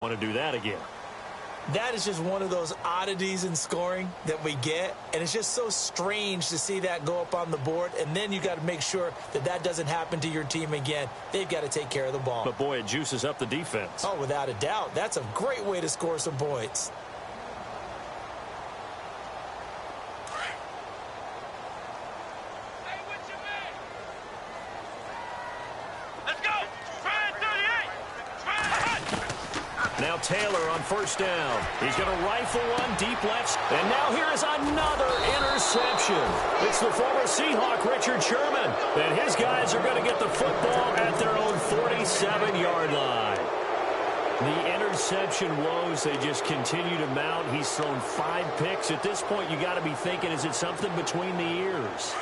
want to do that again. That is just one of those oddities in scoring that we get, and it's just so strange to see that go up on the board, and then you got to make sure that that doesn't happen to your team again. They've got to take care of the ball. But, boy, it juices up the defense. Oh, without a doubt. That's a great way to score some points. Now Taylor on first down. He's going to rifle one deep left. And now here is another interception. It's the former Seahawk, Richard Sherman. And his guys are going to get the football at their own 47-yard line. The interception woes, they just continue to mount. He's thrown 5 picks. At this point, you got to be thinking, is it something between the ears?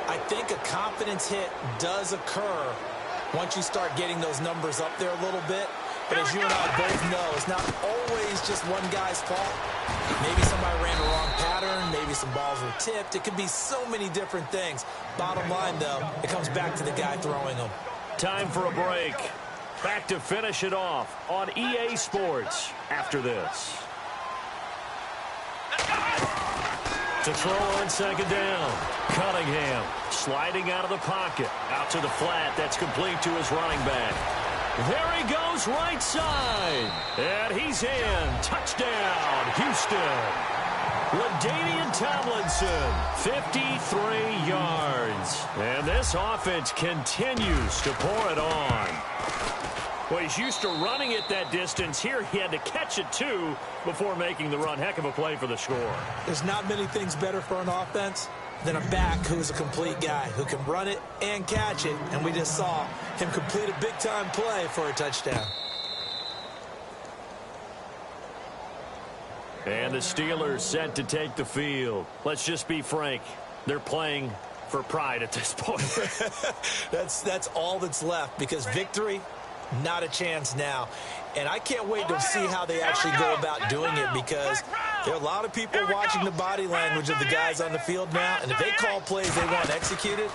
I think a confidence hit does occur once you start getting those numbers up there a little bit. But as you and I both know, it's not always just one guy's fault. Maybe somebody ran the wrong pattern. Maybe some balls were tipped. It could be so many different things. Bottom line, though, it comes back to the guy throwing them. Time for a break. Back to finish it off on EA Sports after this. To throw on second down. Cunningham sliding out of the pocket. Out to the flat. That's complete to his running back. There he goes, right side. And he's in. Touchdown, Houston. LaDainian Tomlinson, 53 yards. And this offense continues to pour it on. Well, he's used to running it that distance. Here he had to catch it, too, before making the run. Heck of a play for the score. There's not many things better for an offense than a back who's a complete guy who can run it and catch it. And we just saw him complete a big-time play for a touchdown. And the Steelers set to take the field. Let's just be frank. They're playing for pride at this point. That's all that's left, because victory, not a chance now. And I can't wait to see how they actually go about doing it, because there are a lot of people watching the body language of the guys on the field now, and if they call plays they want executed,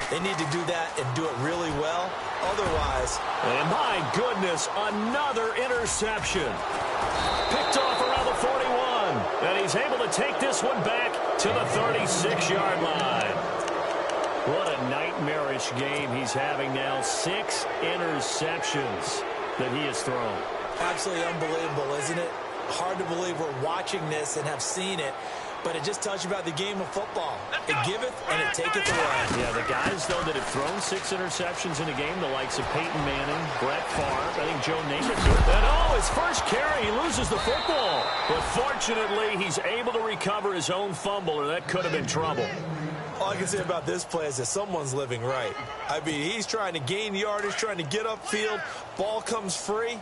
they need to do that and do it really well. Otherwise... And my goodness, another interception. Picked off around the 41, and he's able to take this one back to the 36-yard line. What a nightmarish game he's having now. 6 interceptions that he has thrown. Absolutely unbelievable, isn't it? Hard to believe we're watching this and have seen it, but it just tells you about the game of football. It giveth and it taketh away. Yeah, the guys, though, that have thrown 6 interceptions in a game, the likes of Peyton Manning, Brett Favre, I think Joe Namath. And his first carry, he loses the football. But fortunately, he's able to recover his own fumble, or that could have been trouble. All I can say about this play is that someone's living right. I mean, he's trying to gain yardage, trying to get upfield. Ball comes free.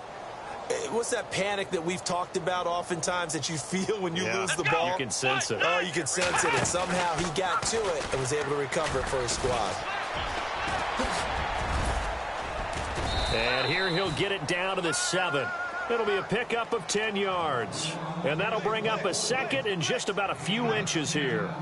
What's that panic that we've talked about oftentimes that you feel when you lose the ball? You can sense it. Oh, you can sense it. And somehow he got to it and was able to recover it for his squad. And here he'll get it down to the 7. It'll be a pickup of 10 yards. And that'll bring up a second and just about a few inches here.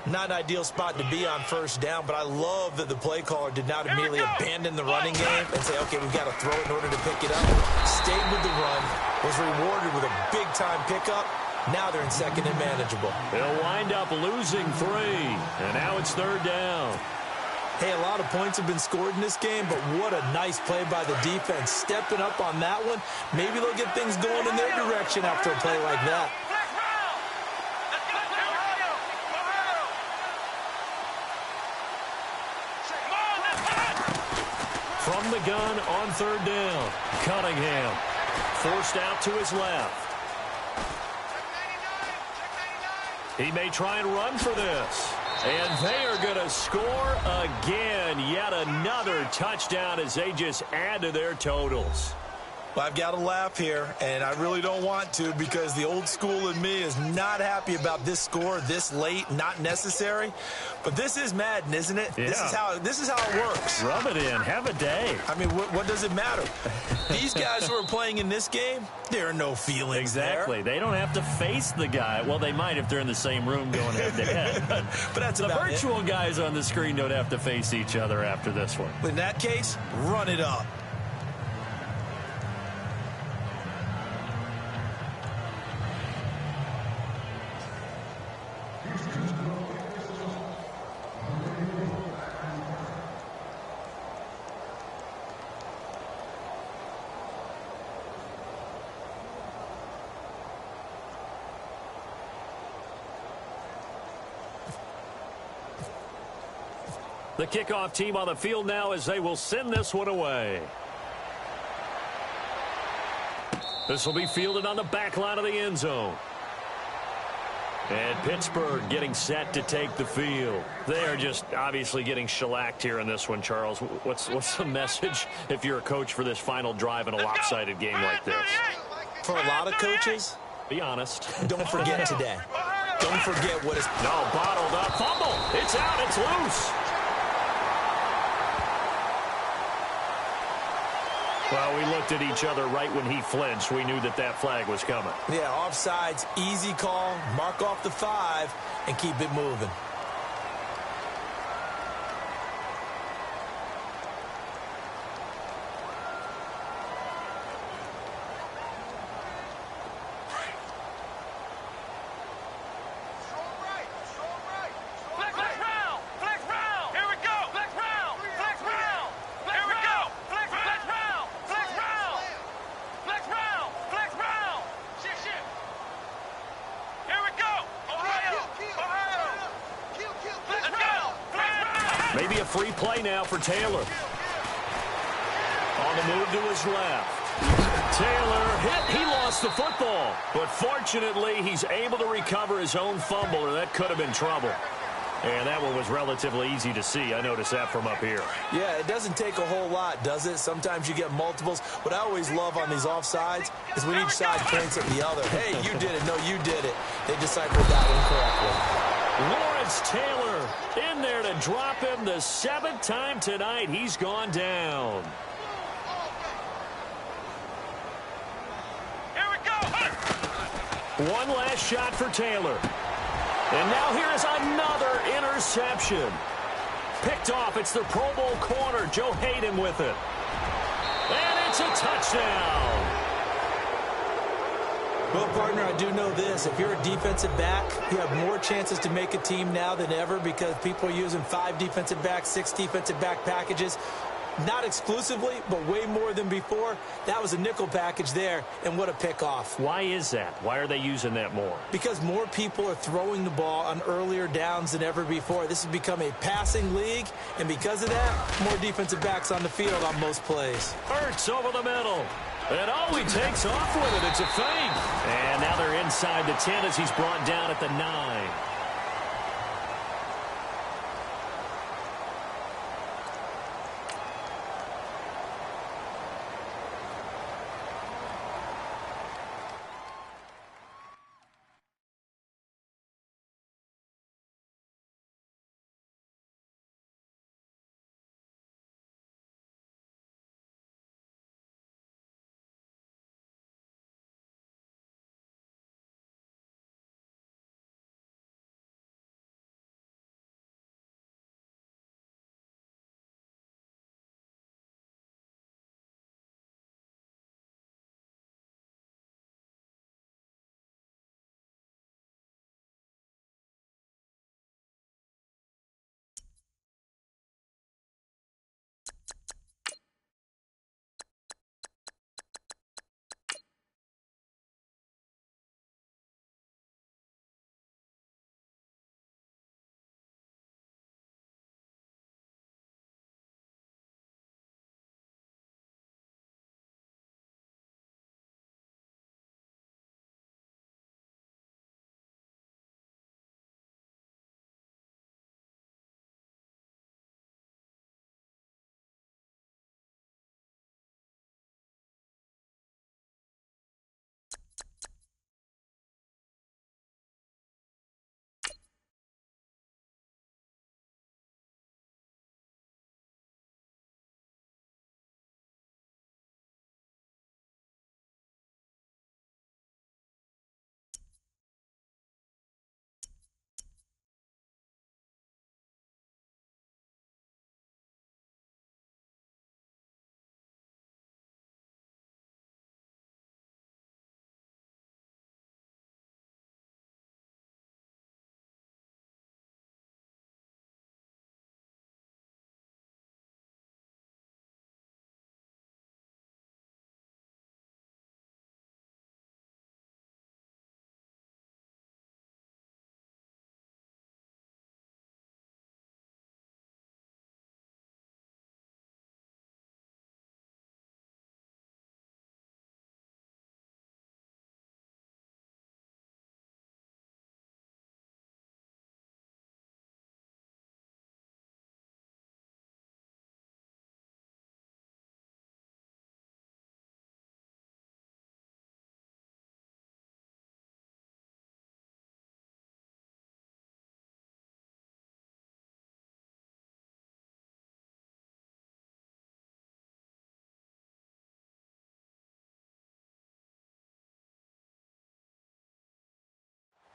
Not an ideal spot to be on first down, but I love that the play caller did not immediately abandon the running game and say, okay, we've got to throw it in order to pick it up. Stayed with the run, was rewarded with a big-time pickup. Now they're in second and manageable. They'll wind up losing 3, and now it's third down. Hey, a lot of points have been scored in this game, but what a nice play by the defense. Stepping up on that one, maybe they'll get things going in their direction after a play like that. From the gun on third down, Cunningham forced out to his left. He may try and run for this. And they are going to score again. Yet another touchdown as they just add to their totals. Well, I've got to laugh here, and I really don't want to, because the old school in me is not happy about this score this late, not necessary. But this is Madden, isn't it? Yeah. This is how it works. Rub it in. Have a day. I mean, what does it matter? These guys who are playing in this game, there are no feelings Exactly. there. They don't have to face the guy. Well, they might if they're in the same room going head-to-head. But that's the about virtual guys on the screen don't have to face each other after this one. In that case, run it up. The kickoff team on the field now as they will send this one away. This will be fielded on the back line of the end zone. And Pittsburgh getting set to take the field. They are just obviously getting shellacked here in this one, Charles. What's the message if you're a coach for this final drive in a lopsided game like this? For a lot of coaches, be honest. Don't forget today. Don't forget what is... No, bottled up. Fumble. It's out. It's loose. Well, we looked at each other right when he flinched. We knew that that flag was coming. Yeah, offsides, easy call. Mark off the 5 and keep it moving. Maybe a free play now for Taylor. On the move to his left. Taylor hit. He lost the football. But fortunately, he's able to recover his own fumble, or that could have been trouble. And that one was relatively easy to see. I noticed that from up here. Yeah, it doesn't take a whole lot, does it? Sometimes you get multiples. What I always love on these offsides is when each side points at the other. Hey, you did it. No, you did it. They deciphered that incorrectly. Lawrence Taylor in there to drop him the 7th time tonight. He's gone down. Here we go. One last shot for Taylor. And now here is another interception. Picked off. It's the Pro Bowl corner, Joe Hayden, with it. And it's a touchdown. Well, partner, I do know this. If you're a defensive back, you have more chances to make a team now than ever because people are using 5 defensive backs, 6 defensive back packages. Not exclusively, but way more than before. That was a nickel package there, and what a pickoff. Why is that? Why are they using that more? Because more people are throwing the ball on earlier downs than ever before. This has become a passing league, and because of that, more defensive backs on the field on most plays. Hurts over the middle. And he takes off with it. It's a fake. And now they're inside the 10 as he's brought down at the 9.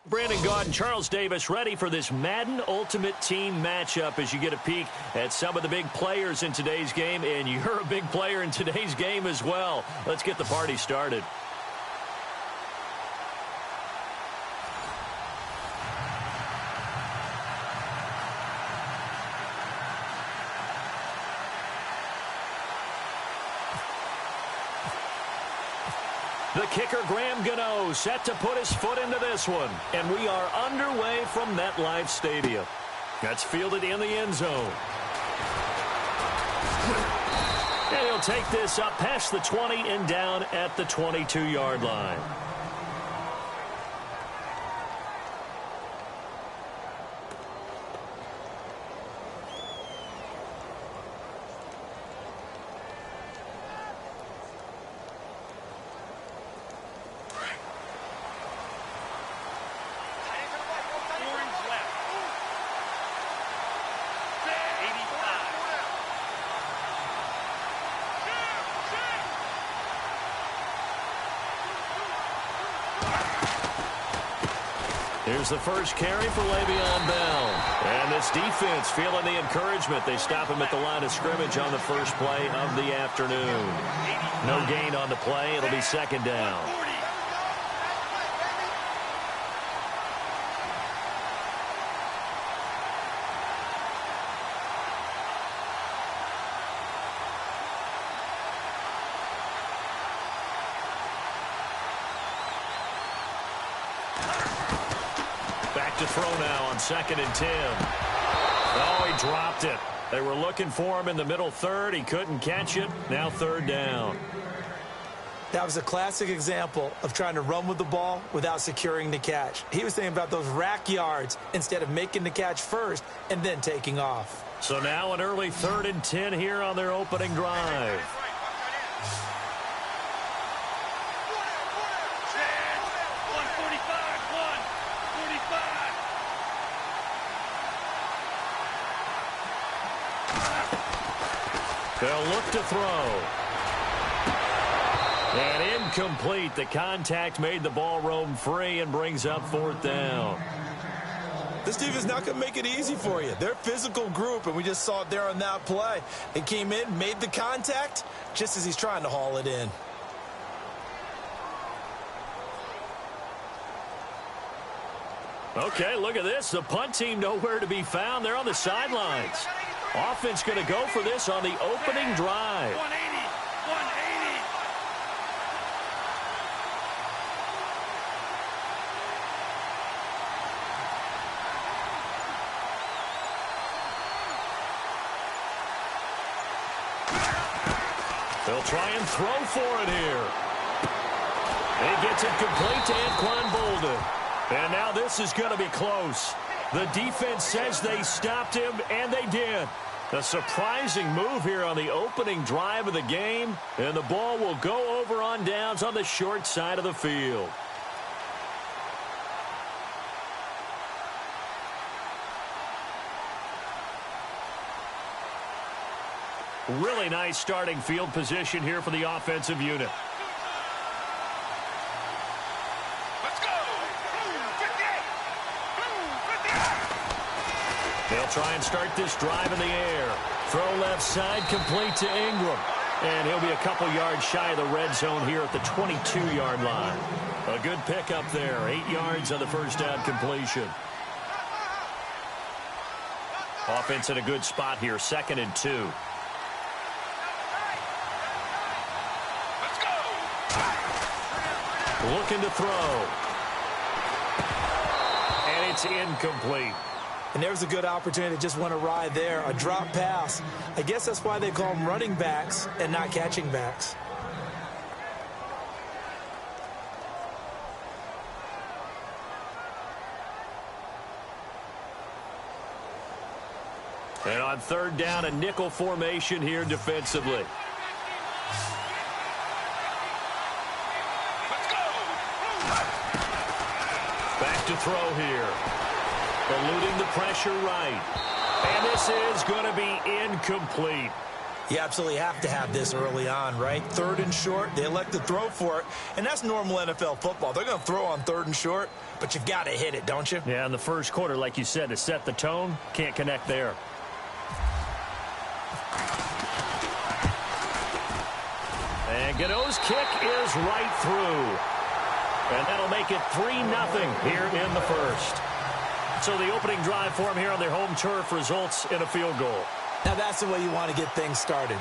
Brandon Gaud and Charles Davis ready for this Madden Ultimate Team matchup as you get a peek at some of the big players in today's game, and you're a big player in today's game as well. Let's get the party started. The kicker, Graham Gano, set to put his foot into this one. And we are underway from MetLife Stadium. That's fielded in the end zone. And he'll take this up past the 20 and down at the 22-yard line. Here's the first carry for Le'Veon Bell. And this defense feeling the encouragement. They stop him at the line of scrimmage on the first play of the afternoon. No gain on the play. It'll be second down. To throw now on 2nd and 10. Oh, he dropped it. They were looking for him in the middle third. He couldn't catch it. Now 3rd down. That was a classic example of trying to run with the ball without securing the catch. He was thinking about those rack yards instead of making the catch first and then taking off. So now an early 3rd and 10 here on their opening drive. They'll look to throw. And incomplete. The contact made the ball roam free and brings up 4th down. This team is not going to make it easy for you. They're a physical group, and we just saw it there on that play. They came in, made the contact, just as he's trying to haul it in. Okay, look at this. The punt team nowhere to be found. They're on the sidelines. Offense going to go for this on the opening drive. 180. They'll try and throw for it here. He gets it complete to Anquan Bolden. And now this is going to be close. The defense says they stopped him, and they did. A surprising move here on the opening drive of the game, and the ball will go over on downs on the short side of the field. Really nice starting field position here for the offensive unit. They'll try and start this drive in the air. Throw left side, complete to Ingram. And he'll be a couple yards shy of the red zone here at the 22-yard line. A good pickup there. 8 yards on the first down completion. Offense in a good spot here. 2nd and 2. Looking to throw. And it's incomplete. And there's a good opportunity to just want to ride there. A drop pass. I guess that's why they call them running backs and not catching backs. And on 3rd down, a nickel formation here defensively. Back to throw here. Eluding the pressure right. And this is going to be incomplete. You absolutely have to have this early on, right? 3rd and short, they elect to throw for it, and that's normal NFL football. They're going to throw on 3rd and short, but you've got to hit it, don't you? Yeah, in the first quarter, like you said, to set the tone, can't connect there. And Godot's kick is right through. And that'll make it 3-0 here in the first. So the opening drive for him here on their home turf results in a field goal. Now that's the way you want to get things started.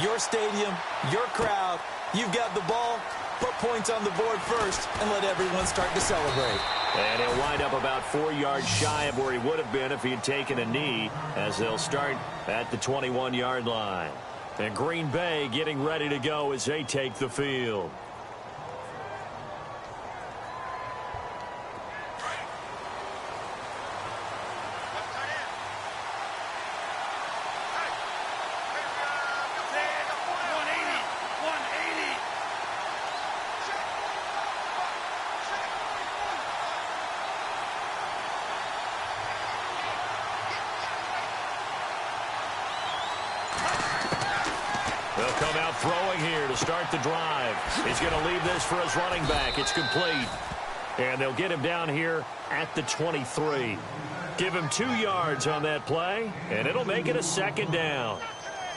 Your stadium, your crowd, you've got the ball, put points on the board first, and let everyone start to celebrate. And he'll wind up about 4 yards shy of where he would have been if he had taken a knee, as they'll start at the 21-yard line. And Green Bay getting ready to go as they take the field. They'll come out throwing here to start the drive. He's going to leave this for his running back. It's complete. And they'll get him down here at the 23. Give him 2 yards on that play, and it'll make it a 2nd down.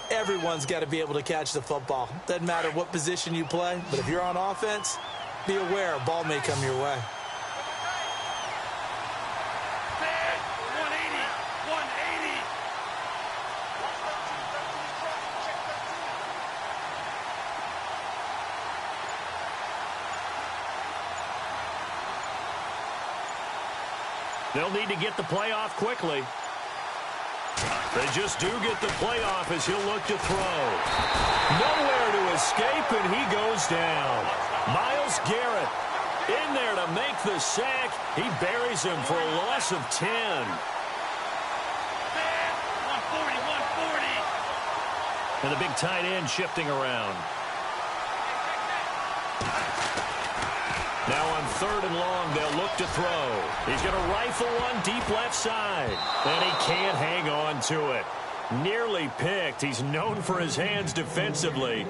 Everyone's got to be able to catch the football. Doesn't matter what position you play, but if you're on offense, be aware a ball may come your way. They'll need to get the play off quickly. They just do get the play off as he'll look to throw. Nowhere to escape, and he goes down. Myles Garrett in there to make the sack. He buries him for a loss of 10. 140. And the big tight end shifting around. Now on 3rd and long, they'll look to throw. He's going to rifle one deep left side. And he can't hang on to it. Nearly picked. He's known for his hands defensively.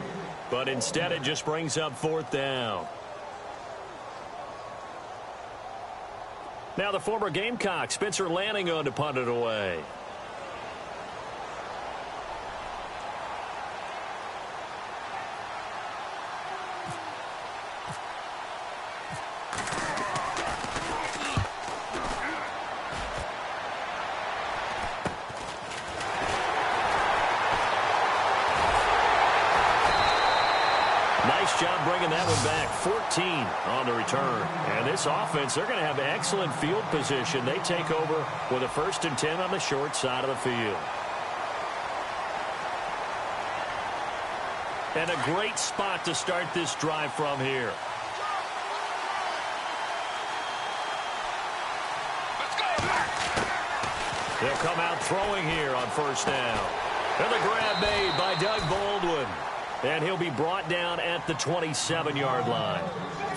But instead, it just brings up 4th down. Now the former Gamecock, Spencer Lanning, on to punt it away. Job bringing that one back. 14 on the return. And this offense, they're going to have excellent field position. They take over with a 1st and 10 on the short side of the field. And a great spot to start this drive from here. They'll come out throwing here on 1st down. And the grab made by Doug Baldwin. And he'll be brought down at the 27-yard line.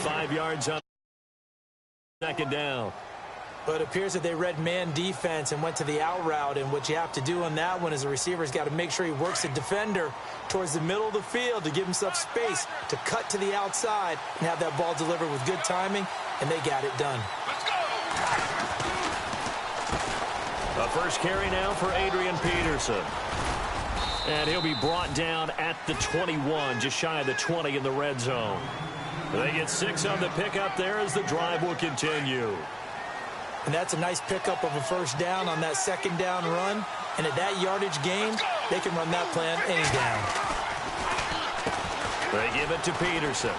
5 yards on 2nd down. But it appears that they read man defense and went to the out route. And what you have to do on that one is the receiver's got to make sure he works the defender towards the middle of the field to give himself space to cut to the outside and have that ball delivered with good timing. And they got it done. Let's go! The first carry now for Adrian Peterson. And he'll be brought down at the 21, just shy of the 20 in the red zone. They get 6 on the pickup there as the drive will continue. And that's a nice pickup of a 1st down on that 2nd down run. And at that yardage gain, they can run that play on any down. They give it to Peterson.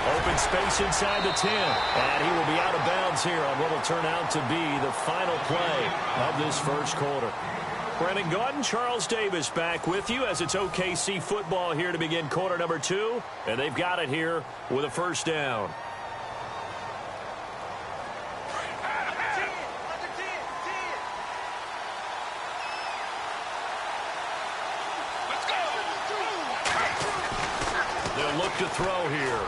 Open space inside the 10. And he will be out of bounds here on what will turn out to be the final play of this first quarter. Brandon Gaudin, Charles Davis back with you as it's OKC football here to begin quarter number 2. And they've got it here with a 1st down. They'll look to throw here.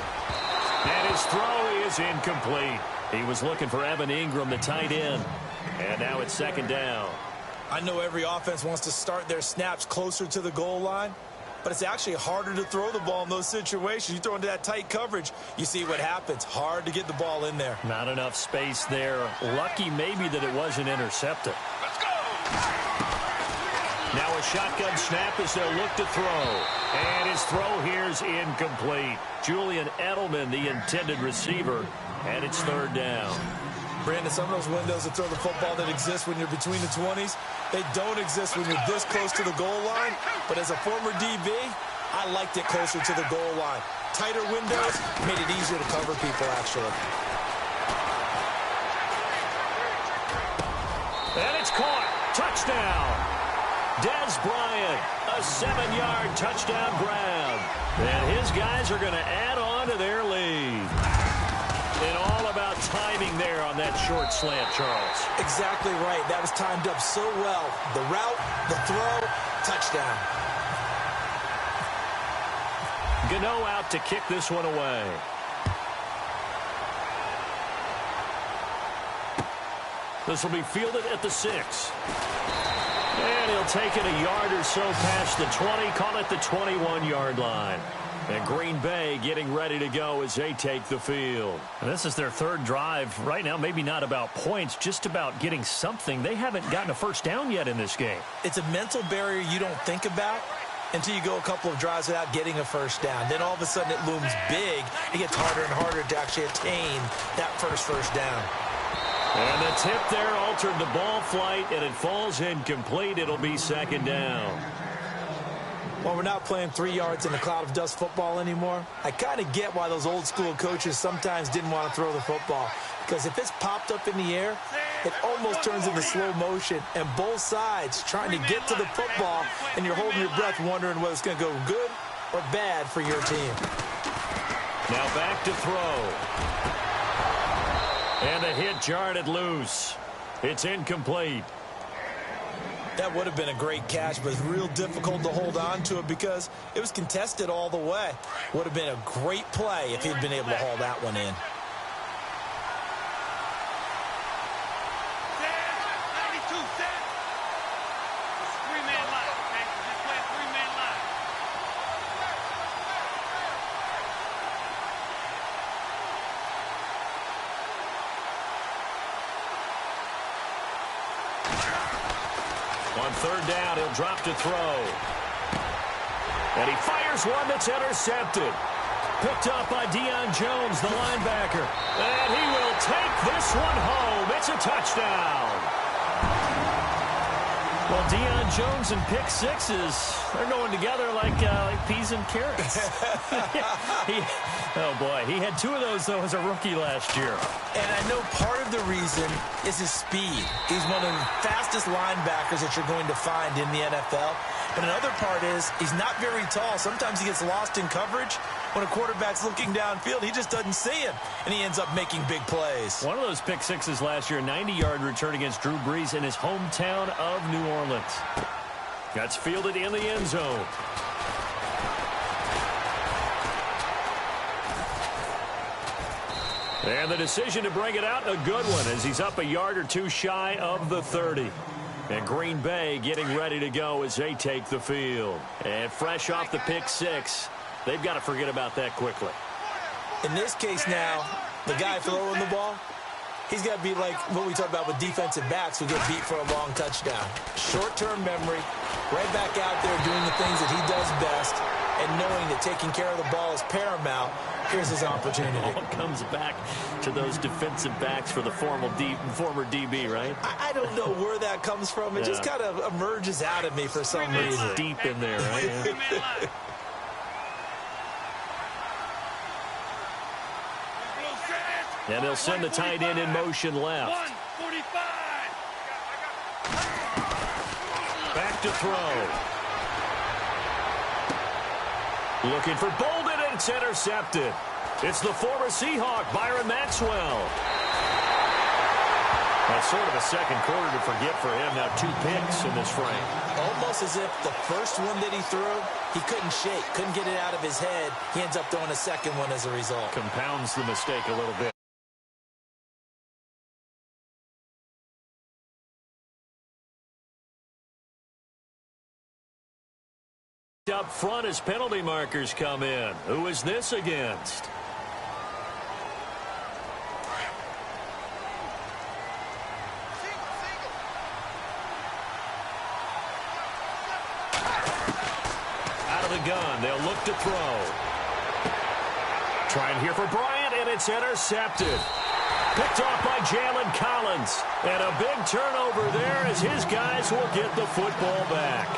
And his throw is incomplete. He was looking for Evan Ingram, the tight end. And now it's 2nd down. I know every offense wants to start their snaps closer to the goal line, but it's actually harder to throw the ball in those situations. You throw into that tight coverage, you see what happens. Hard to get the ball in there. Not enough space there. Lucky maybe that it wasn't intercepted. Let's go! Now a shotgun snap as they'll look to throw. And his throw here's incomplete. Julian Edelman, the intended receiver, and it's third down. Brandon, some of those windows to throw the football that exist when you're between the 20s, they don't exist when you're this close to the goal line. But as a former DB, I liked it closer to the goal line. Tighter windows made it easier to cover people, actually. And it's caught. Touchdown. Dez Bryant, a 7-yard touchdown grab. And his guys are going to add on to their lead. And all about timing there on that short slant, Charles. Exactly right. That was timed up so well. The route, the throw, touchdown. Gano out to kick this one away. This will be fielded at the 6. And he'll take it a yard or so past the 20, call it the 21-yard line. And Green Bay getting ready to go as they take the field. And this is their third drive. Right now, maybe not about points, just about getting something. They haven't gotten a first down yet in this game. It's a mental barrier you don't think about until you go a couple of drives without getting a first down. Then all of a sudden it looms big. It gets harder and harder to actually attain that first down. And the tip there altered the ball flight, and it falls incomplete. It'll be second down. Well, we're not playing 3 yards in a cloud of dust football anymore. I kind of get why those old school coaches sometimes didn't want to throw the football. Because if it's popped up in the air, it almost turns into slow motion. And both sides trying to get to the football, and you're holding your breath wondering whether it's going to go good or bad for your team. Now back to throw. And a hit jarred it loose. It's incomplete. That would have been a great catch, but it's real difficult to hold on to it because it was contested all the way. Would have been a great play if he'd been able to haul that one in. On third down, he'll drop to throw. And he fires one that's intercepted. Picked up by Deion Jones, the linebacker. And he will take this one home. It's a touchdown. Well, Deion Jones and pick sixes, they're going together like peas and carrots. Oh, boy. He had 2 of those, though, as a rookie last year. And I know part of the reason is his speed. He's one of the fastest linebackers that you're going to find in the NFL. But another part is he's not very tall. Sometimes he gets lost in coverage. When a quarterback's looking downfield, he just doesn't see him, and he ends up making big plays. One of those pick sixes last year, 90-yard return against Drew Brees in his hometown of New Orleans. That's fielded in the end zone. And the decision to bring it out, a good one, as he's up a yard or 2 shy of the 30. And Green Bay getting ready to go as they take the field. And fresh off the pick 6, they've got to forget about that quickly. In this case now, the guy throwing the ball, he's got to be like what we talked about with defensive backs who get beat for a long touchdown. Short-term memory, right back out there doing the things that he does best, and knowing that taking care of the ball is paramount. Here's his opportunity. All comes back to those defensive backs for the former DB, right? I don't know where that comes from. It just kind of emerges out of me for some reason. It's deep in there, right? Yeah. And they'll send the tight end in motion left. 145. Back to throw. Looking for Bolden, and it's intercepted. It's the former Seahawk, Byron Maxwell. That's sort of a second quarter to forget for him. Now 2 picks in this frame. Almost as if the first one that he threw, he couldn't shake, couldn't get it out of his head. He ends up throwing a second one as a result. Compounds the mistake a little bit. Up front as penalty markers come in. Who is this against? Out of the gun, they'll look to throw. Trying here for Bryant, and it's intercepted. Picked off by Jalen Collins. And a big turnover there as his guys will get the football back.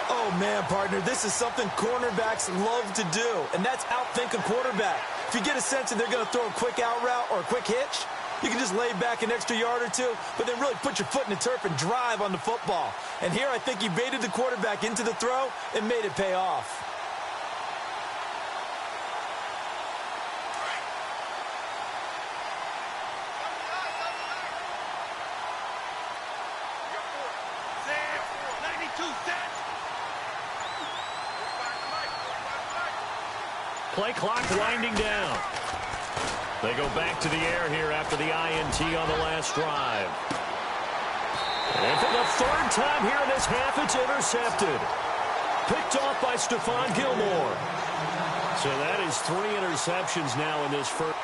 Oh, man, partner, this is something cornerbacks love to do, and that's outthink a quarterback. If you get a sense that they're going to throw a quick out route or a quick hitch, you can just lay back an extra yard or two, but then really put your foot in the turf and drive on the football. And here I think he baited the quarterback into the throw and made it pay off. Play clock winding down. They go back to the air here after the INT on the last drive. And for the third time here in this half, it's intercepted. Picked off by Stephon Gilmore. So that is 3 interceptions now in this first.